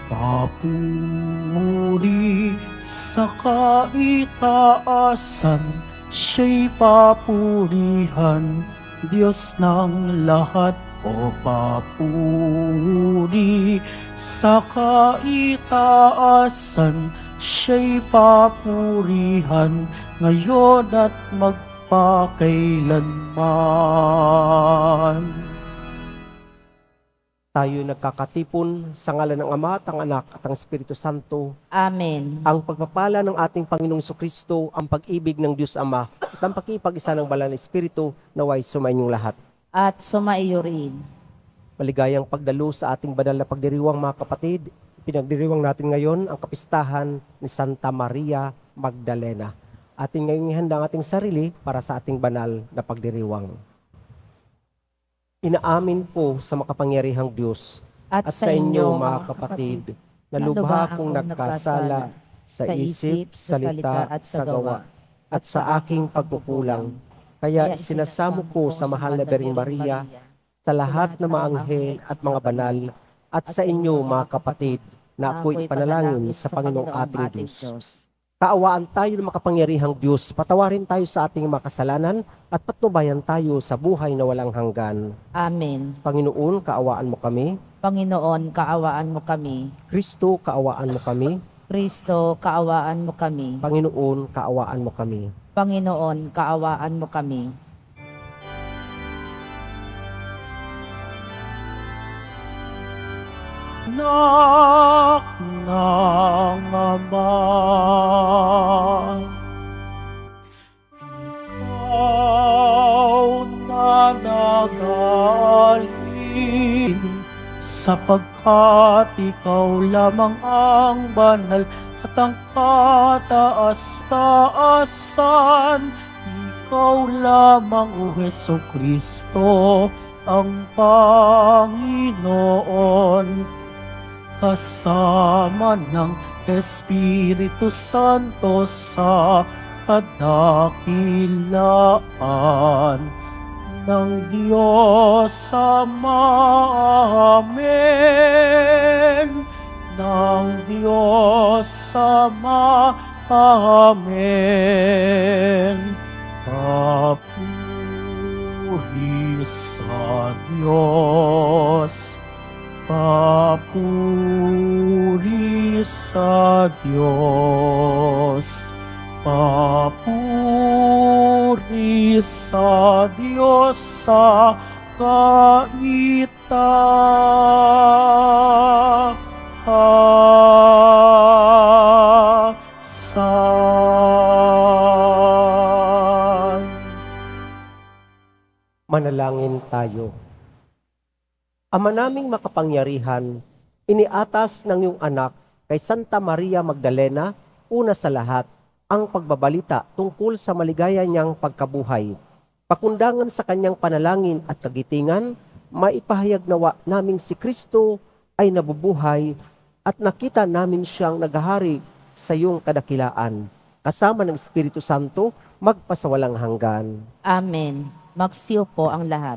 Papuri sa kaitaasan, siya'y papurihan, Diyos ng lahat. O papuri sa kaitaasan, siya'y papurihan, ngayon at magpakailanman. Tayo nagkakatipon sa ngalan ng Ama at ang Anak at ang Espiritu Santo. Amen. Ang pagpapala ng ating Panginoong Jesucristo, ang pag-ibig ng Diyos Ama, at ang pakipag-isa ng Banal na Espiritu, naway sumainyong lahat. At sumaiyo rin. Maligayang pagdalo sa ating banal na pagdiriwang, mga kapatid. Pinagdiriwang natin ngayon ang kapistahan ni Santa Maria Magdalena. Ating ngayong ihanda ang ating sarili para sa ating banal na pagdiriwang. Inaamin ko sa makapangyarihang Diyos at sa inyo, mga kapatid, na lubha akong nagkasala sa isip, salita at sa gawa, at sa aking pagkukulang. Kaya sinasamo ko sa mahal na Bering Maria, sa lahat ng mga anghel at mga banal, at sa inyo, mga kapatid, na ako'y panalangin sa Panginoong ating Diyos. Kaawaan tayo ng makapangyarihang Diyos, patawarin tayo sa ating mga kasalanan, at patnubayan tayo sa buhay na walang hanggan. Amen. Panginoon, kaawaan mo kami. Panginoon, kaawaan mo kami. Kristo, kaawaan mo kami. Kristo, kaawaan mo kami. Panginoon, kaawaan mo kami. Panginoon, kaawaan mo kami. Anak ng Ama, ikaw na nagaling, sapagkat ikaw lamang ang banal at ang kataas-taasan. Ikaw lamang, O Jesucristo, ang Panginoon, kasama ng Espiritu Santo sa kadakilaan ng Diyos Ama. Amen. Ng Diyos Ama. Amen. Papuri sa Diyos. Papuri sa Diyos. Papuri sa Diyos sa kaitaasan. Manalangin tayo. Ama naming makapangyarihan, iniatas ng iyong anak kay Santa Maria Magdalena, una sa lahat, ang pagbabalita tungkol sa maligaya niyang pagkabuhay. Pakundangan sa kanyang panalangin at kagitingan, maipahayag nawa naming si Kristo ay nabubuhay at nakita namin siyang naghahari sa iyong kadakilaan. Kasama ng Espiritu Santo, magpasawalang hanggan. Amen. Magsiyo po ang lahat.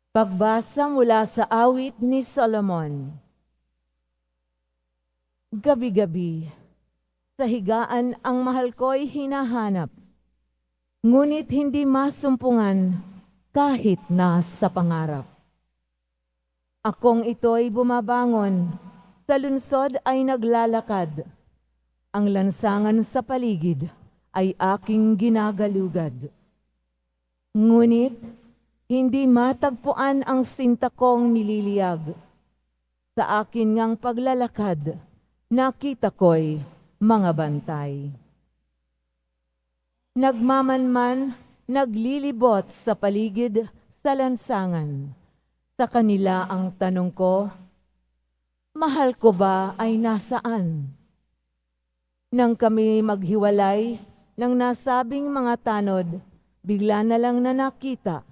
Pagbasa mula sa awit ni Solomon. Gabi-gabi, sa higaan ang mahal ko'y hinahanap, ngunit hindi masumpungan kahit na sa pangarap. Akong ito'y bumabangon, sa lungsod ay naglalakad, ang lansangan sa paligid ay aking ginagalugad. Ngunit, hindi matagpuan ang sinta kong nililiyag. Sa akin ngang paglalakad, nakita ko'y mga bantay. Nagmamanman, naglilibot sa paligid sa lansangan. Sa kanila ang tanong ko, mahal ko ba ay nasaan? Nang kami maghiwalay ng nasabing mga tanod, bigla na lang na nakita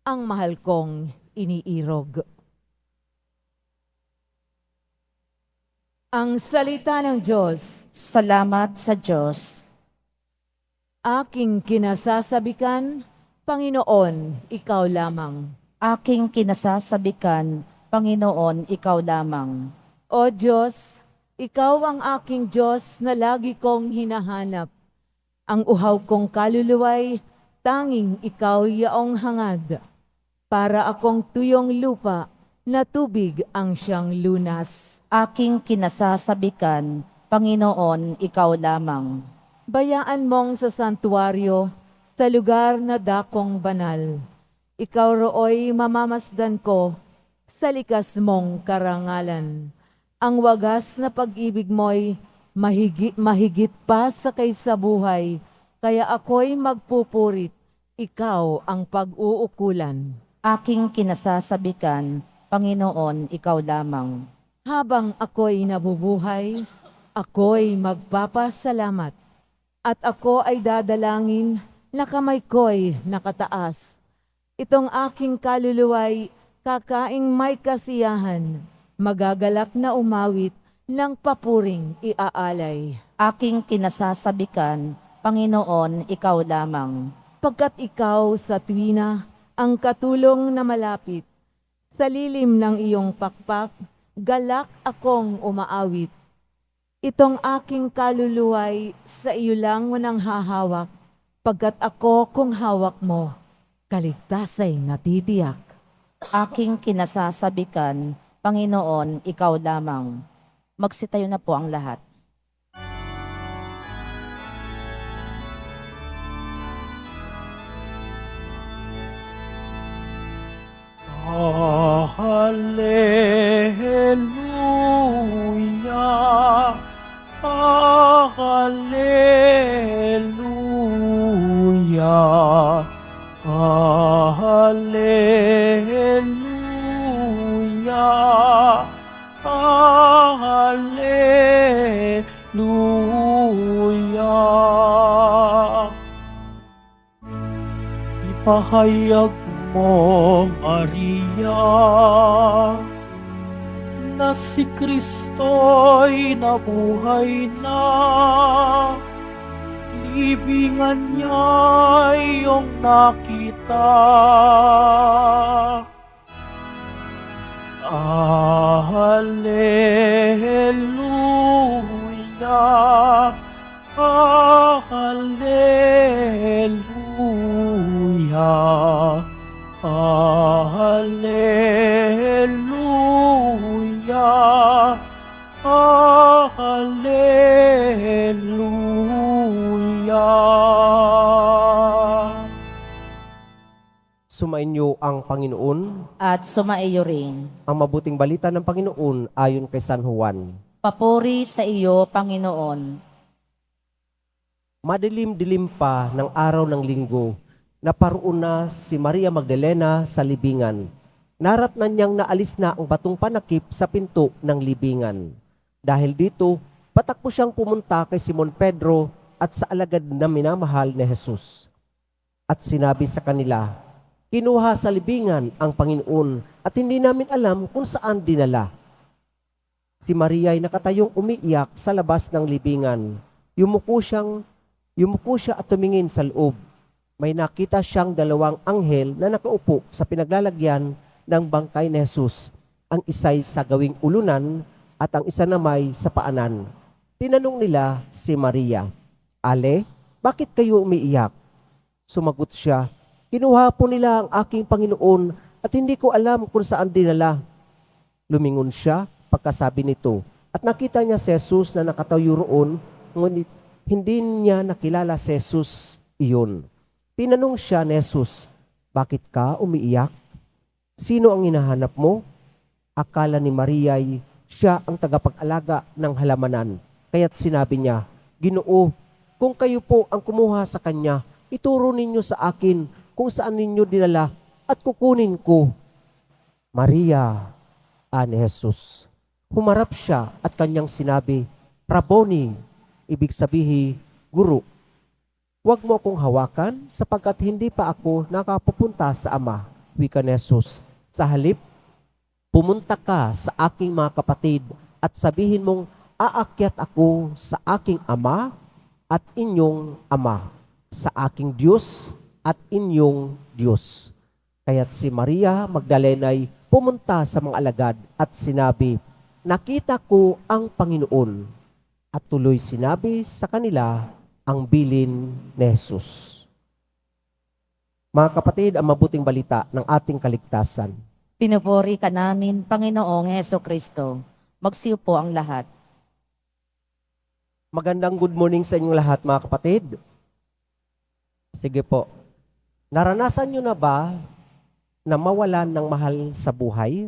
ang mahal kong iniirog. Ang salita ng Diyos. Salamat sa Diyos. Aking kinasasabikan, Panginoon, ikaw lamang. Aking kinasasabikan, Panginoon, ikaw lamang. O Diyos, ikaw ang aking Diyos na lagi kong hinahanap. Ang uhaw kong kaluluway, tanging ikaw yaong hangad. Para akong tuyong lupa, na tubig ang siyang lunas. Aking kinasasabikan, Panginoon, ikaw lamang. Bayaan mong sa santuaryo, sa lugar na dakong banal. Ikaw rooy mamamasdan ko, sa likas mong karangalan. Ang wagas na pag-ibig mo'y mahigit pa sa kaysa buhay, kaya ako'y magpupurit, ikaw ang pag-uukulan. Aking kinasasabikan, Panginoon, ikaw lamang. Habang ako'y nabubuhay, ako'y magpapasalamat, at ako ay dadalangin na kamay ko'y nakataas. Itong aking kaluluway, kakaing may kasiyahan, magagalak na umawit ng papuring iaalay. Aking kinasasabikan, Panginoon, ikaw lamang. Pagkat ikaw sa tuwina, ang katulong na malapit, sa lilim ng iyong pakpak, galak akong umaawit. Itong aking kaluluway, sa iyo lang nang hahawak, pagkat ako kung hawak mo, kaligtasay natitiyak. Aking kinasasabikan, Panginoon, ikaw lamang. Magsitayo na po ang lahat. Hallelujah, Hallelujah, Hallelujah, Hallelujah. Ipahayag mo, Maria, na si Kristo'y nabuhay na. Libingan niya'y iyong nakita. Hallelujah, Hallelujah, Hallelujah, Hallelujah. Sumainyo ang Panginoon. At sumaiyo rin. Ang mabuting balita ng Panginoon ayon kay San Juan. Papuri sa iyo, Panginoon. Madilim-dilim pa ng araw ng linggo, naparoon na si Maria Magdalena sa libingan. Naratnan niyang naalis na ang batong panakip sa pinto ng libingan. Dahil dito, patakbo siyang pumunta kay Simon Pedro at sa alagad na minamahal ni Jesus. At sinabi sa kanila, kinuha sa libingan ang Panginoon at hindi namin alam kung saan dinala. Si Maria ay nakatayong umiiyak sa labas ng libingan. Yumuko siya at tumingin sa loob. May nakita siyang dalawang anghel na nakaupo sa pinaglalagyan ng bangkay ni Jesus. Ang isa'y sa gawing ulunan at ang isa namay sa paanan. Tinanong nila si Maria, Ale, bakit kayo umiiyak? Sumagot siya, kinuha po nila ang aking Panginoon at hindi ko alam kung saan dinala. Lumingon siya pagkasabi nito at nakita niya si Jesus na nakatayo roon, ngunit hindi niya nakilala si Jesus iyon. Tinanong siya ni Jesus, bakit ka umiiyak? Sino ang hinahanap mo? Akala ni Maria ay siya ang tagapag-alaga ng halamanan. Kaya't sinabi niya, Ginoo, kung kayo po ang kumuha sa kanya, ituro ninyo sa akin kung saan ninyo dinala at kukunin ko. Maria, ani Jesus. Humarap siya at kanyang sinabi, Rabboni, ibig sabihin, Guru. Huwag mo akong hawakan sapagkat hindi pa ako nakapupunta sa Ama, wika ni Jesus. Sa halip, pumunta ka sa aking mga kapatid at sabihin mong aakyat ako sa aking Ama at inyong Ama, sa aking Diyos at inyong Diyos. Kaya't si Maria Magdalena'y pumunta sa mga alagad at sinabi, "Nakita ko ang Panginoon." At tuloy sinabi sa kanila ang bilin ni Jesus. Mga kapatid, ang mabuting balita ng ating kaligtasan. Pinupuri ka namin, Panginoong Hesukristo. Magsiyo po ang lahat. Magandang good morning sa inyong lahat, mga kapatid. Sige po. Naranasan nyo na ba na mawalan ng mahal sa buhay?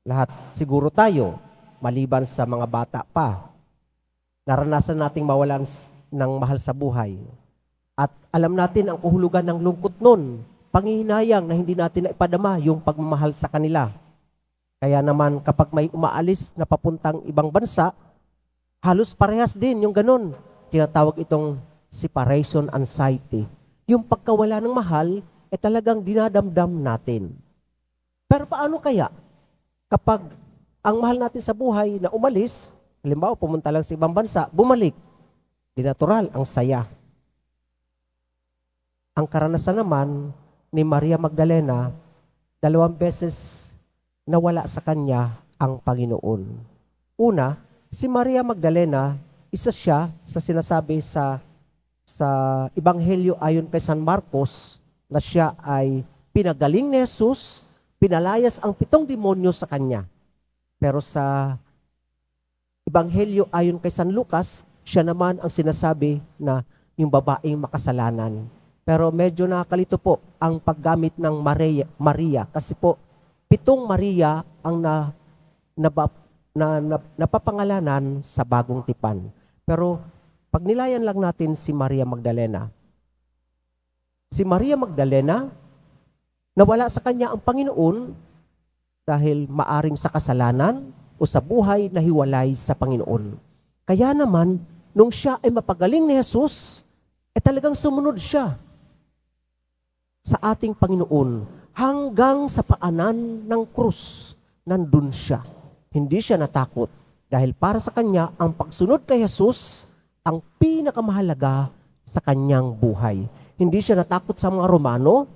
Lahat siguro tayo, maliban sa mga bata pa. Naranasan nating mawalan ng mahal sa buhay. At alam natin ang kahulugan ng lungkot nun. Panghihinayang na hindi natin naipadama yung pagmamahal sa kanila. Kaya naman kapag may umaalis na papuntang ibang bansa, halos parehas din yung ganun. Tinatawag itong separation anxiety. Yung pagkawala ng mahal, talagang dinadamdam natin. Pero paano kaya? Kapag ang mahal natin sa buhay na umalis, halimbawa pumunta lang sa ibang bansa, bumalik. Di natural, ang saya. Ang karanasan naman ni Maria Magdalena, 2 beses nawala sa kanya ang Panginoon. Una, si Maria Magdalena, isa siya sa sinasabi sa Ebanghelyo ayon kay San Marcos na siya ay pinagaling ni Jesus, pinalayas ang 7 demonyo sa kanya. Pero sa Ebanghelyo ayon kay San Lucas, siya naman ang sinasabi na yung babaeng makasalanan. Pero medyo nakakalito po ang paggamit ng Maria kasi po 7 Maria ang napapangalanan sa bagong tipan. Pero pag nilayan lang natin si Maria Magdalena. Si Maria Magdalena, nawala sa kanya ang Panginoon dahil maaring sa kasalanan o sa buhay na hiwalay sa Panginoon. Kaya naman, nung siya ay mapagaling ni Jesus, talagang sumunod siya sa ating Panginoon. Hanggang sa paanan ng krus, nandun siya. Hindi siya natakot dahil para sa kanya, ang pagsunod kay Jesus ang pinakamahalaga sa kanyang buhay. Hindi siya natakot sa mga Romano,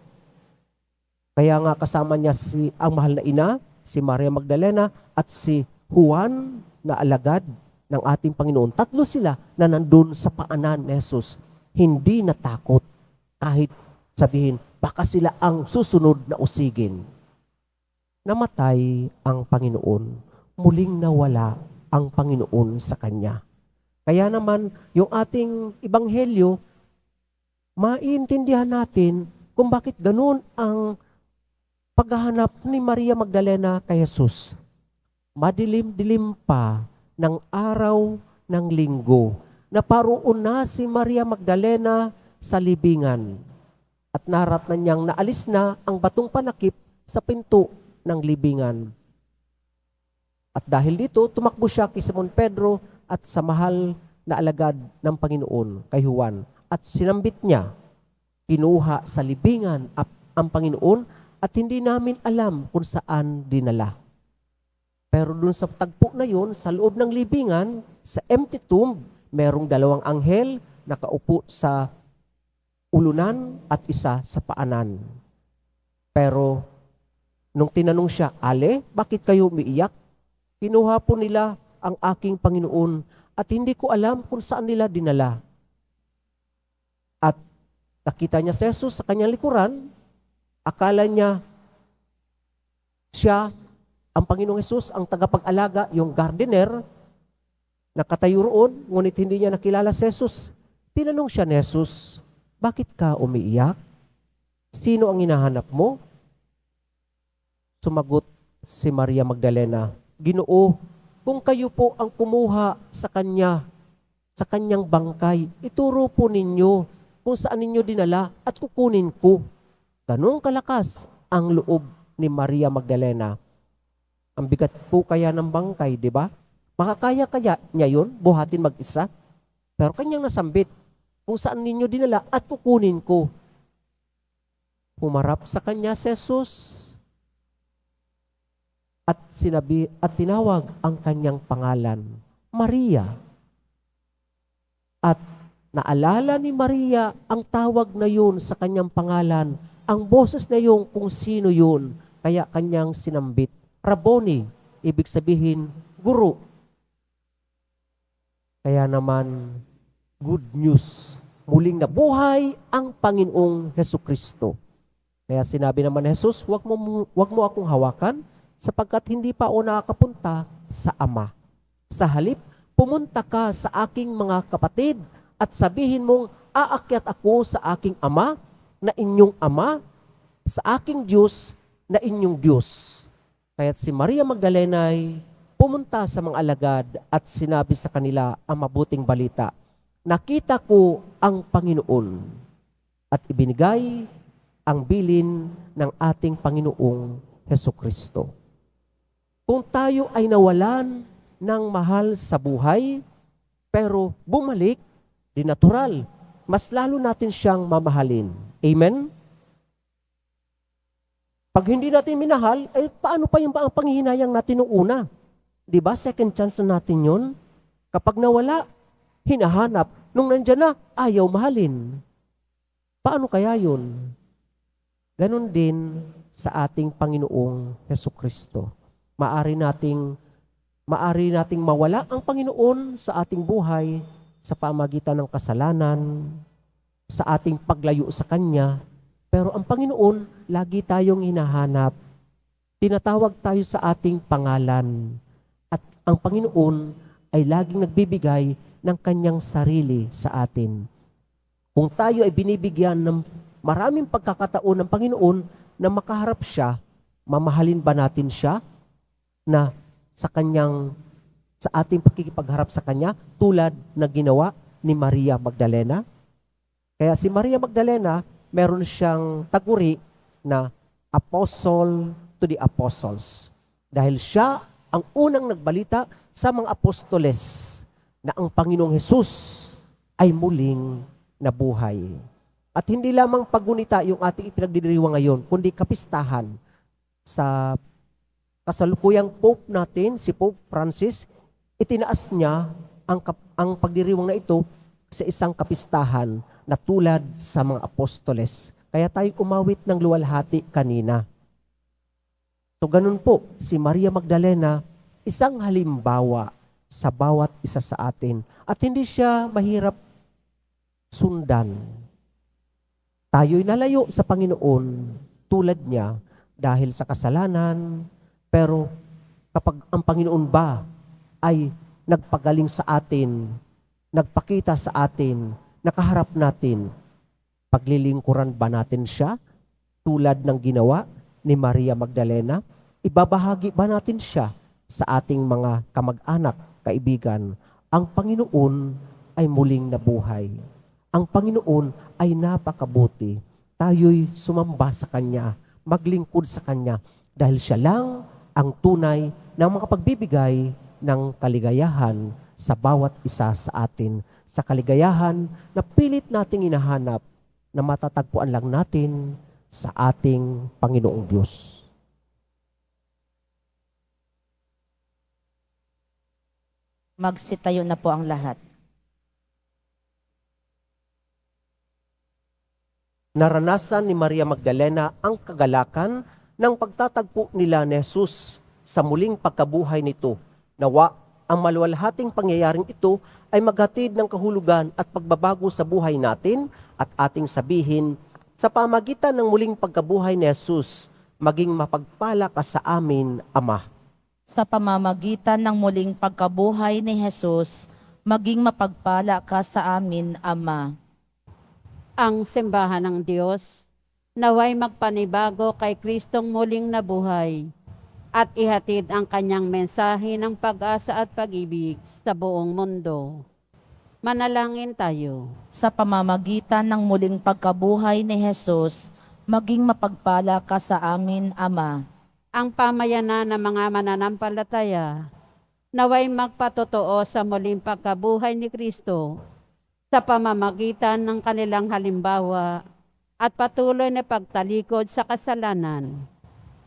kaya nga kasama niya ang mahal na ina, si Maria Magdalena at si Juan na alagad ng ating Panginoon. 3 sila na nandun sa paanan ni Jesus. Hindi natakot kahit sabihin, baka sila ang susunod na usigin. Namatay ang Panginoon. Muling nawala ang Panginoon sa kanya. Kaya naman, yung ating ebanghelyo, maiintindihan natin kung bakit ganun ang paghahanap ni Maria Magdalena kay Jesus. Madilim-dilim pa ng araw ng linggo, naparoon na si Maria Magdalena sa libingan. At naratnan niyang naalis na ang batong panakip sa pinto ng libingan. At dahil dito, tumakbo siya kay Simon Pedro at sa mahal na alagad ng Panginoon, kay Juan. At sinambit niya, kinuha sa libingan ang Panginoon at hindi namin alam kung saan dinala. Pero dun sa tagpo na yun, sa loob ng libingan, sa empty tomb, merong 2 anghel nakaupo sa ulunan at isa sa paanan. Pero nung tinanong siya, "Ale, bakit kayo umiiyak? Kinuha po nila ang aking Panginoon at hindi ko alam kung saan nila dinala." At nakita niya si Jesus sa kanyang likuran, akala niya siya, ang Panginoong Jesus, ang tagapag-alaga, yung gardener, nakatayo roon, ngunit hindi niya nakilala si Jesus. Tinanong siya ni Jesus, "Bakit ka umiiyak? Sino ang hinahanap mo?" Sumagot si Maria Magdalena, "Ginoo, kung kayo po ang kumuha sa kanyang bangkay, ituro po ninyo kung saan ninyo dinala at kukunin ko." Ganong kalakas ang loob ni Maria Magdalena. Ang bigat po kaya ng bangkay, di ba? Makakaya kaya niya yun, buhatin mag-isa? Pero kanyang nasambit, kung saan ninyo dinala at kukunin ko. Humarap sa kanya si Jesus at tinawag ang kanyang pangalan, Maria. At naalala ni Maria ang tawag na yun sa kanyang pangalan, ang boses na yun kung sino yun. kaya kanyang sinambit. Rabboni, ibig sabihin, guro. Kaya naman, good news. Muling nabuhay ang Panginoong Hesukristo. Kaya sinabi naman ni Jesus, wag mo akong hawakan sapagkat hindi pa ako nakakapunta sa Ama. Sa halip, pumunta ka sa aking mga kapatid at sabihin mong aakyat ako sa aking Ama na inyong Ama, sa aking Diyos na inyong Diyos. Kaya't si Maria Magdalena ay pumunta sa mga alagad at sinabi sa kanila ang mabuting balita. Nakita ko ang Panginoon at ibinigay ang bilin ng ating Panginoong Hesukristo. Kung tayo ay nawalan ng mahal sa buhay, pero bumalik, di natural, mas lalo natin siyang mamahalin. Amen? Pag hindi natin minahal, paano pa yung ang panghihinayang natin nung una? Di ba? Second chance na natin yun. Kapag nawala, hinahanap. Nung nandyan na, ayaw mahalin. Paano kaya yun? Ganon din sa ating Panginoong Hesukristo. Maari nating mawala ang Panginoon sa ating buhay sa pamagitan ng kasalanan, sa ating paglayo sa Kanya. Pero ang Panginoon, lagi tayong hinahanap. Tinatawag tayo sa ating pangalan. At ang Panginoon ay laging nagbibigay ng Kanyang sarili sa atin. Kung tayo ay binibigyan ng maraming pagkakataon ng Panginoon na makaharap siya, mamahalin ba natin siya na sa ating pakikipagharap sa Kanya tulad na ginawa ni Maria Magdalena? Kaya si Maria Magdalena, meron siyang taguri na apostle to the apostles. Dahil siya ang unang nagbalita sa mga apostoles na ang Panginoong Hesus ay muling nabuhay. At hindi lamang paggunita yung ating ipinagdiriwang ngayon, kundi kapistahan sa kasalukuyang Pope natin, si Pope Francis, itinaas niya ang pagdiriwang na ito sa isang kapistahan na tulad sa mga apostoles. Kaya tayo umawit ng luwalhati kanina. So ganun po, si Maria Magdalena, isang halimbawa sa bawat isa sa atin. At hindi siya mahirap sundan. Tayo'y nalayo sa Panginoon tulad niya dahil sa kasalanan, pero kapag ang Panginoon ba ay nagpagaling sa atin, nagpakita sa atin, nakaharap natin, paglilingkuran ba natin siya tulad ng ginawa ni Maria Magdalena? Ibabahagi ba natin siya sa ating mga kamag-anak, kaibigan? Ang Panginoon ay muling nabuhay. Ang Panginoon ay napakabuti. Tayo'y sumamba sa Kanya, maglingkod sa Kanya, dahil siya lang ang tunay na makapagbibigay ng kaligayahan sa bawat isa sa atin. Sa kaligayahan na pilit nating hinahanap na matatagpuan lang natin sa ating Panginoong Diyos. Magsitayo na po ang lahat. Naranasan ni Maria Magdalena ang kagalakan ng pagtatagpo nila ni Jesus sa muling pagkabuhay nito. Nawa ang maluwalhating pangyayaring ito ay maghatid ng kahulugan at pagbabago sa buhay natin at ating sabihin, sa pamagitan ng muling pagkabuhay ni Jesus, maging mapagpala ka sa amin, Ama. Sa pamamagitan ng muling pagkabuhay ni Jesus, maging mapagpala ka sa amin, Ama. Ang simbahan ng Diyos, naway magpanibago kay Kristong muling nabuhay at ihatid ang kanyang mensahe ng pag-asa at pag-ibig sa buong mundo. Manalangin tayo. Sa pamamagitan ng muling pagkabuhay ni Jesus, maging mapagpala ka sa amin, Ama. Ang pamayanan ng mga mananampalataya, naway magpatotoo sa muling pagkabuhay ni Kristo sa pamamagitan ng kanilang halimbawa at patuloy na pagtalikod sa kasalanan.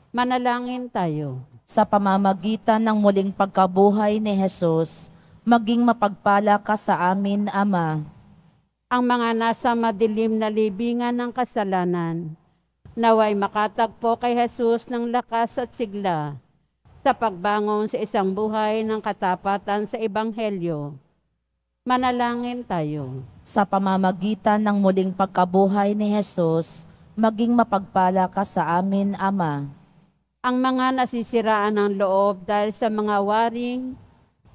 Manalangin tayo. Sa pamamagitan ng muling pagkabuhay ni Jesus, maging mapagpala ka sa amin, Ama. Ang mga nasa madilim na libingan ng kasalanan, Naway makatagpo kay Jesus ng lakas at sigla sa pagbangon sa isang buhay ng katapatan sa Ebanghelyo. Manalangin tayo. Sa pamamagitan ng muling pagkabuhay ni Jesus, maging mapagpala ka sa amin, Ama. Ang mga nasisiraan ng loob dahil sa mga waring,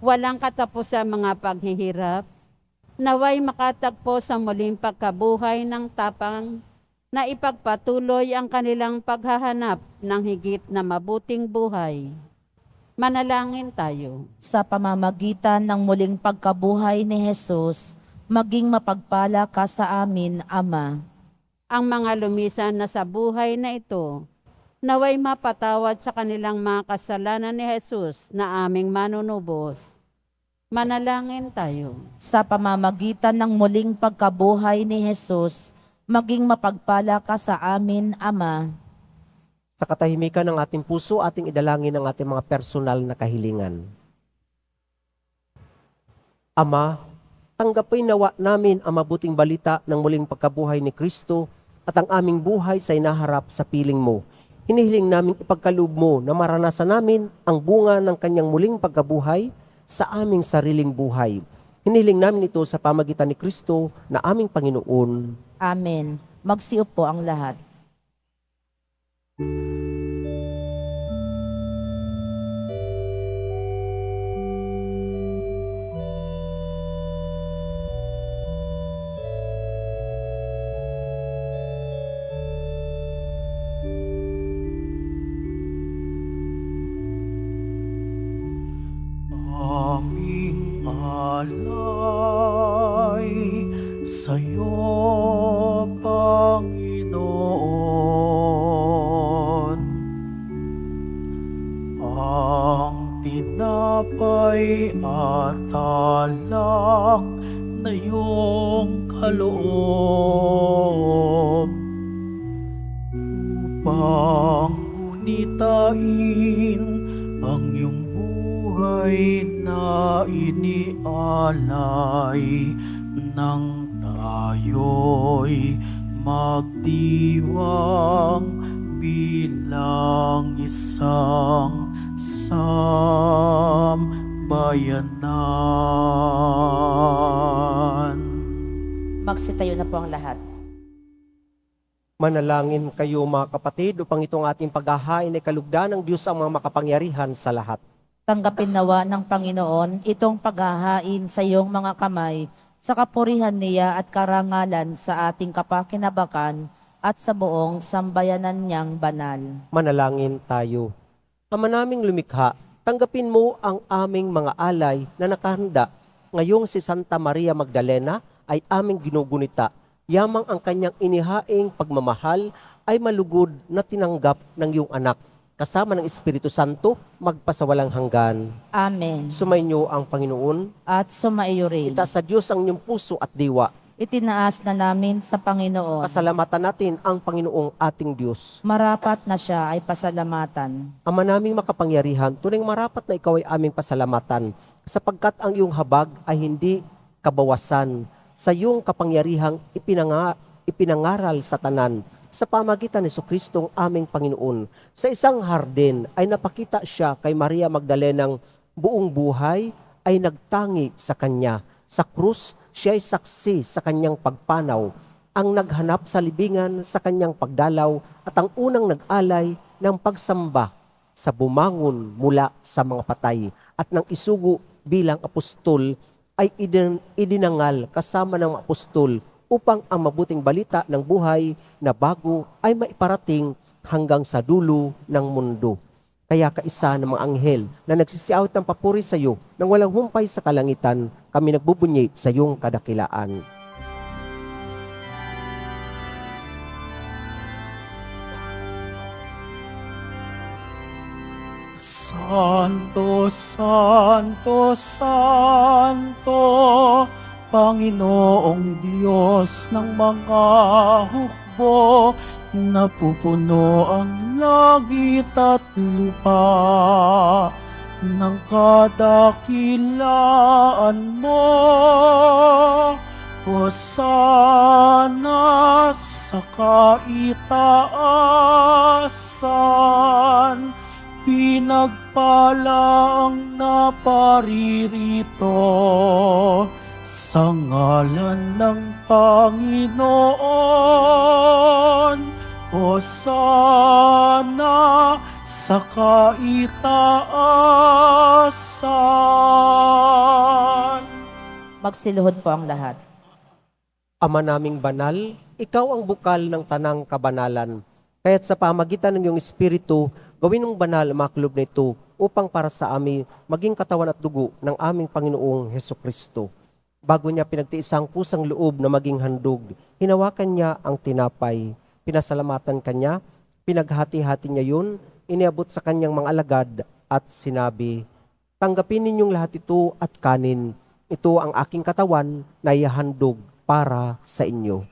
walang katapusang mga paghihirap, naway makatagpo sa muling pagkabuhay ng tapang na ipagpatuloy ang kanilang paghahanap ng higit na mabuting buhay. Manalangin tayo. Sa pamamagitan ng muling pagkabuhay ni Jesus, maging mapagpala ka sa amin, Ama. Ang mga lumisan na sa buhay na ito, naway mapatawad sa kanilang mga kasalanan ni Jesus na aming manunubos. Manalangin tayo. Sa pamamagitan ng muling pagkabuhay ni Jesus, maging mapagpala ka sa amin, Ama. Sa katahimikan ng ating puso, ating idalangin ang ating mga personal na kahilingan. Ama, tanggapin nawa namin ang mabuting balita ng muling pagkabuhay ni Kristo at ang aming buhay sa inaharap sa piling mo. Hinihiling namin ipagkaloob mo na maranasan namin ang bunga ng kanyang muling pagkabuhay sa aming sariling buhay. Hinihiling namin ito sa pamagitan ni Kristo na aming Panginoon. Amen. Magsiupo ang lahat. Aming alay sa'yo, Panginoon. Ang tinapay at alak na iyong kaloob upang gunitain ang iyong buhay na inialay nang tayo'y magdiwang bilang isang sambayanan. Magsitayo na po ang lahat. Manalangin kayo mga kapatid upang itong ating paghahain ay kalugdan ng Diyos ang mga makapangyarihan sa lahat. Tanggapin nawa ng Panginoon itong paghahain sa iyong mga kamay sa kapurihan niya at karangalan sa ating kapakinabangan at sa buong sambayanan niyang banal. Manalangin tayo. Ama naming lumikha, tanggapin mo ang aming mga alay na nakahanda. Ngayong si Santa Maria Magdalena ay aming ginugunita. Yamang ang kanyang inihaing pagmamahal ay malugod na tinanggap ng iyong anak. Kasama ng Espiritu Santo, magpasawalang hanggan. Amen. Sumainyo ang Panginoon. At sumaiyo rin. Itaas sa Diyos ang inyong puso at diwa. Itinaas na namin sa Panginoon. Pasalamatan natin ang Panginoong ating Diyos. Marapat na siya ay pasalamatan. Ama naming makapangyarihan, tunay marapat na ikaw ay aming pasalamatan, sapagkat ang iyong habag ay hindi kabawasan sa iyong kapangyarihang ipinangaral sa tanan. Sa pamagitan ni Jesucristo aming Panginoon. Sa isang hardin ay napakita siya kay Maria Magdalenang buong buhay ay nagtangi sa kanya. Sa krus, siya ay saksi sa kanyang pagpanaw, ang naghanap sa libingan sa kanyang pagdalaw at ang unang nag-alay ng pagsamba sa bumangon mula sa mga patay at ng isugo bilang apostol ay idinangal kasama ng mga apostol upang ang mabuting balita ng buhay na bago ay maiparating hanggang sa dulo ng mundo. Kaya kaisa ng mga anghel na nagsisiawit ng papuri sa iyo nang walang humpay sa kalangitan, kami nagbubunyi sa iyong kadakilaan. Santo, Santo, Santo, Panginoong Diyos ng mga hukbo, napupuno ang langit at lupa ng kadakilaan mo. Hosana sa kaitaasan, pinagpala ang naparirito sa ngalan ng Panginoon. Hosana sa kaitaasan. Magsiluhod po ang lahat. Ama naming banal, ikaw ang bukal ng tanang kabanalan. Kaya't sa pamagitan ng iyong Espiritu, gawin mong banal ang mga kulob na ito upang para sa amin maging katawan at dugo ng aming Panginoong Hesukristo. Bago niya pinagtiisang kusang loob na maging handog, hinawakan niya ang tinapay, pinasalamatan kanya, pinaghati-hati niya yun, iniabot sa kanyang mga alagad at sinabi, "Tanggapin ninyong lahat ito at kanin. Ito ang aking katawan na ihahandog para sa inyo."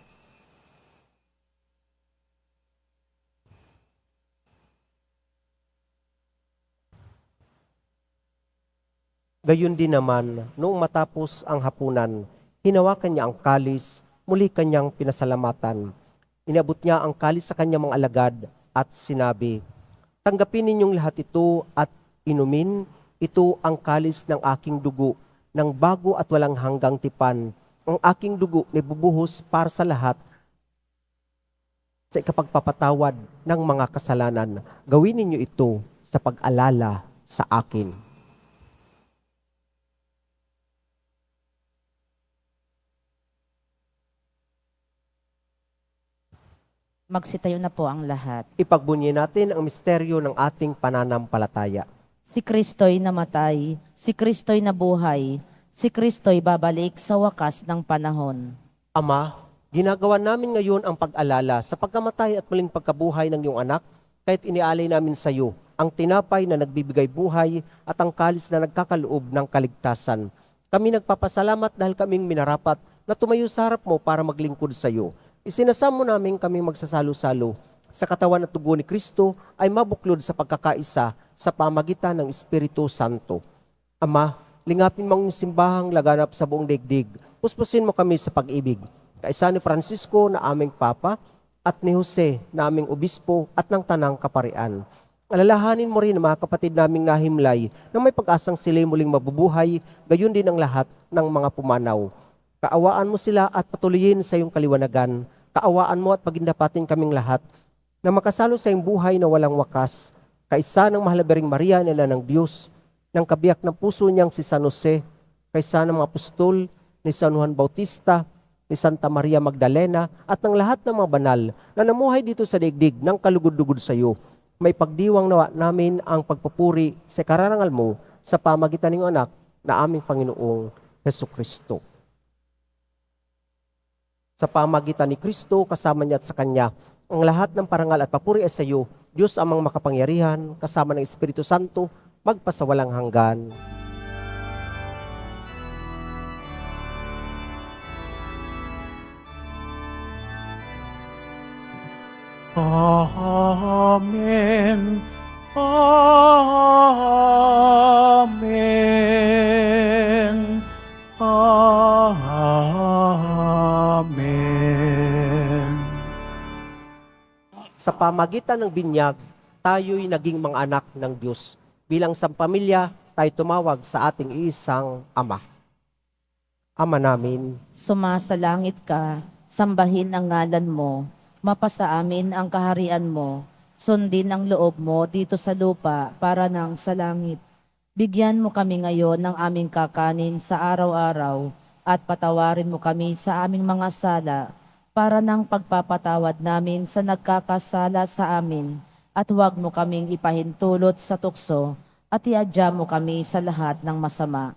Gayon din naman, noong matapos ang hapunan, hinawakan niya ang kalis, muli kanyang pinasalamatan. Inabot niya ang kalis sa kanyang mga alagad at sinabi, "Tanggapin ninyong lahat ito at inumin, ito ang kalis ng aking dugo, ng bago at walang hanggang tipan. Ang aking dugo na bubuhos para sa lahat sa ikapagpapatawad ng mga kasalanan. Gawin ninyo ito sa pag-alala sa akin." Magsitayo na po ang lahat. Ipagbunyi natin ang misteryo ng ating pananampalataya. Si Kristo'y namatay, si Kristo'y nabuhay, si Kristo'y babalik sa wakas ng panahon. Ama, ginagawa namin ngayon ang pag-alala sa pagkamatay at muling pagkabuhay ng iyong anak, kahit inialay namin sa iyo ang tinapay na nagbibigay buhay at ang kalis na nagkakaloob ng kaligtasan. Kami nagpapasalamat dahil kaming minarapat na tumayo sa harap mo para maglingkod sa iyo. Isinasamo namin kaming magsasalo-salo sa katawan at dugo ni Kristo ay mabuklod sa pagkakaisa sa pamagitan ng Espiritu Santo. Ama, lingapin mo ang simbahang laganap sa buong daigdig. Puspusin mo kami sa pag-ibig. Kaisa ni Francisco na aming Papa at ni Jose na aming Obispo at ng Tanang Kaparian. Alalahanin mo rin ang mga kapatid naming nahimlay na may pag-asang sila'y muling mabubuhay, gayon din ang lahat ng mga pumanaw. Kaawaan mo sila at patuloyin sa iyong kaliwanagan. Kaawaan mo at pagindapatin kaming lahat na makasalo sa iyong buhay na walang wakas. Kaisa ng mahal na Birheng Maria, nila ng Diyos, ng kabiyak ng puso niyang si San Jose, kaisa ng mga apostol, ni San Juan Bautista, ni Santa Maria Magdalena, at ng lahat ng mga banal na namuhay dito sa daigdig ng kalugod-lugod sa iyo. May pagdiwang nawa namin ang pagpupuri sa kararangal mo sa pamagitan ng anak na aming Panginoong Hesukristo. Sa pamagitan ni Kristo, kasama niya at sa Kanya, ang lahat ng parangal at papuri ay sa iyo, Diyos amang makapangyarihan, kasama ng Espiritu Santo, magpasawalang hanggan. Amen. Amen. Amen. Sa pamagitan ng binyag, tayo'y naging mga anak ng Diyos. Bilang isang pamilya, tayo tumawag sa ating isang Ama. Ama namin, Sumasalangit ka, sambahin ang ngalan mo, mapasa amin ang kaharian mo, sundin ang loob mo dito sa lupa para nang sa langit. Bigyan mo kami ngayon ng aming kakanin sa araw-araw at patawarin mo kami sa aming mga sala para nang pagpapatawad namin sa nagkakasala sa amin at huwag mo kaming ipahintulot sa tukso at iadya mo kami sa lahat ng masama.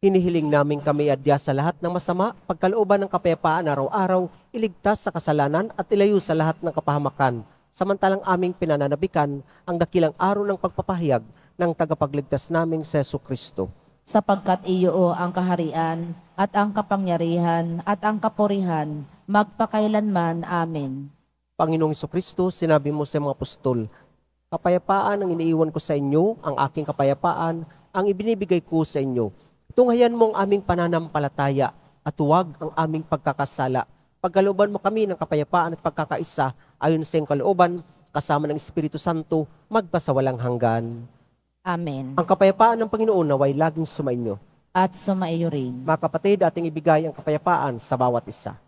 hinihiling namin kami adya sa lahat ng masama, pagkalooban ng kapayapaan araw-araw, iligtas sa kasalanan at ilayo sa lahat ng kapahamakan, samantalang aming pinananabikan ang dakilang araw ng pagpapahayag ng tagapagligtas naming si Jesucristo. Sapagkat iyo ang kaharian at ang kapangyarihan at ang kapurihan magpakailanman. Amen. Panginoong Jesucristo, sinabi mo sa mga apostol, "Kapayapaan ang iniiwan ko sa inyo, ang aking kapayapaan ang ibinibigay ko sa inyo. Tunghayan mo ang aming pananampalataya, at huwag ang aming pagkakasala. Pagkalooban mo kami ng kapayapaan at pagkakaisa ayon sa iyong kalooban, kasama ng Espiritu Santo, magpasawalang hanggan. Amen. Ang kapayapaan ng Panginoon naway laging sumainyo. At sumaiyo rin. Mga kapatid, ating ibigay ang kapayapaan sa bawat isa.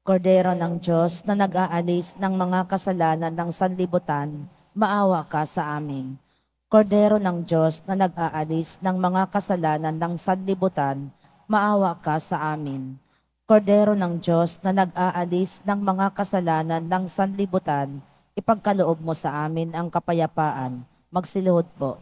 Kordero ng Diyos na nag-aalis ng mga kasalanan ng sanlibutan, maawa ka sa amin. Kordero ng Diyos na nag-aalis ng mga kasalanan ng sanlibutan, maawa ka sa amin. Kordero ng Diyos na nag-aalis ng mga kasalanan ng sanlibutan, ipagkaloob mo sa amin ang kapayapaan. Magsiluhod po.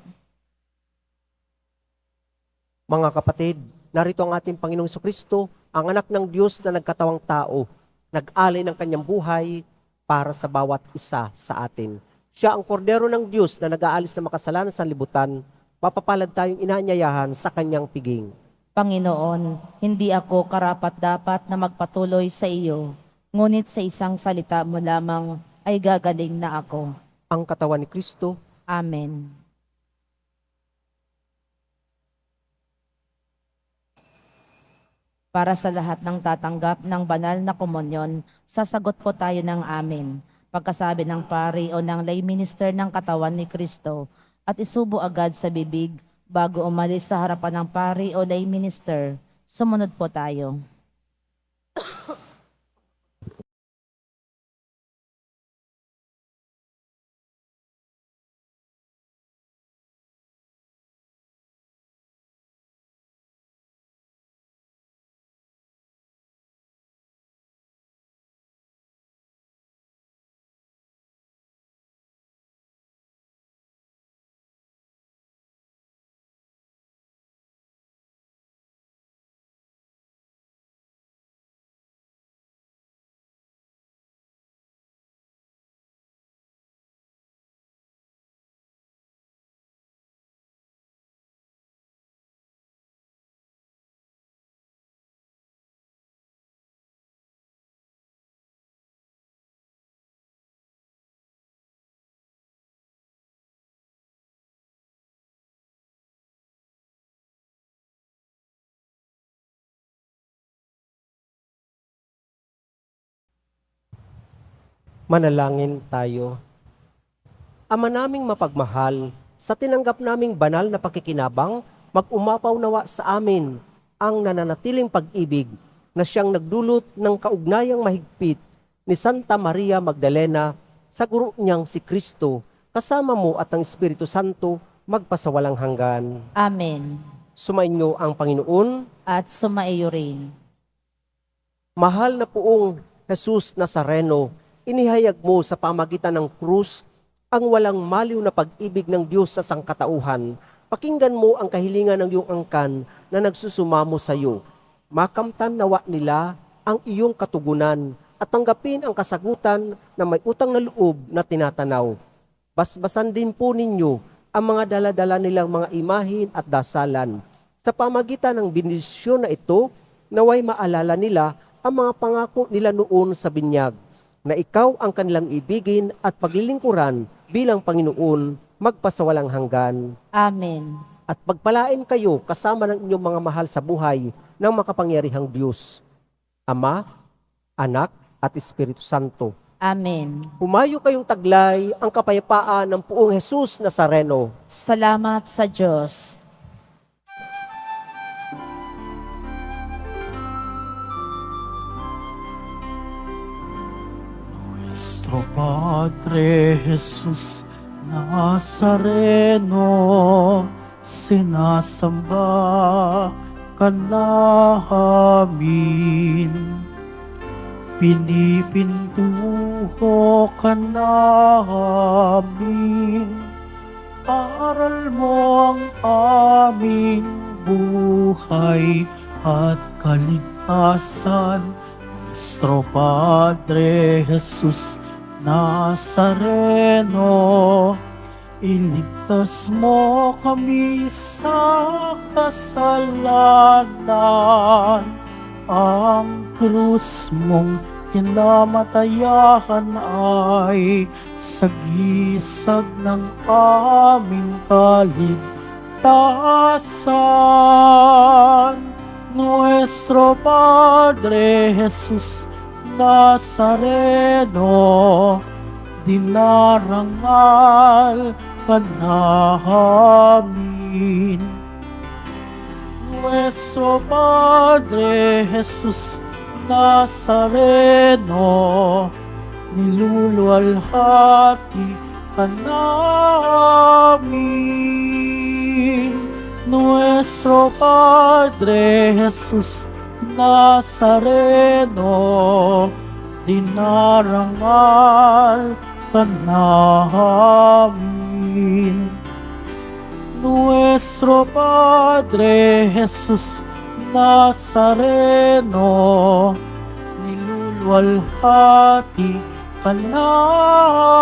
Mga kapatid, narito ang ating Panginoong Kristo, ang anak ng Diyos na nagkatawang tao, nag-alay ng kanyang buhay para sa bawat isa sa atin. Siya ang kordero ng Diyos na nag-aalis ng makasalanan sa libutan, papapalad tayong inaanyayahan sa kanyang piging. Panginoon, hindi ako karapat-dapat na magpatuloy sa iyo, ngunit sa isang salita mo lamang ay gagaling na ako. Ang katawan ni Kristo. Amen. Para sa lahat ng tatanggap ng banal na komunyon, sasagot po tayo ng amen. Pagkasabi ng pari o ng lay minister ng katawan ni Kristo at isubo agad sa bibig bago umalis sa harapan ng pari o lay minister. Sumunod po tayo. Manalangin tayo. Ama naming mapagmahal, sa tinanggap naming banal na pakikinabang, mag-umapaw nawa sa amin ang nananatiling pag-ibig na siyang nagdulot ng kaugnayang mahigpit ni Santa Maria Magdalena sa guro niyang si Kristo, kasama mo at ang Espiritu Santo magpasawalang hanggan. Amen. Sumainyo ang Panginoon. At sumaiyo rin. Mahal na Poong Jesus Nazareno, inihayag mo sa pamagitan ng krus ang walang maliw na pag-ibig ng Diyos sa sangkatauhan. Pakinggan mo ang kahilingan ng iyong angkan na nagsusumamo sa iyo. Makamtan nawa nila ang iyong katugunan at tanggapin ang kasagutan na may utang na loob na tinatanaw. Basbasan din po ninyo ang mga dala-dala nilang mga imahin at dasalan. Sa pamagitan ng bendisyon na ito, naway maalala nila ang mga pangako nila noon sa binyag, na ikaw ang kanilang ibigin at paglilingkuran bilang Panginoon magpasawalang hanggan. Amen. At pagpalain kayo kasama ng inyong mga mahal sa buhay ng makapangyarihang Diyos, Ama, Anak, at Espiritu Santo. Amen. Humayo kayong taglay ang kapayapaan ng Poong Jesus Nazareno. Salamat sa Diyos. Nuestro Padre Jesus Nazareno, sinasamba ka namin. Pinipintuho ka namin. Aral mo ang aming buhay at kaligtasan. Nuestro Padre Jesus Nazareno, iligtas mo kami sa kasalanan. Ang krus mong kinamatayan ay sagisag ng aming kaligtasan. taasan. Nuestro Padre Jesus Nazareno, dinarangal ka namin. Nuestro Padre Jesus Nazareno, niluluwalhati ka namin. Nuestro Padre Jesus Nazareno, dinarangal ka namin. Nuestro Padre Jesus Nazareno, niluluwalhati ka namin.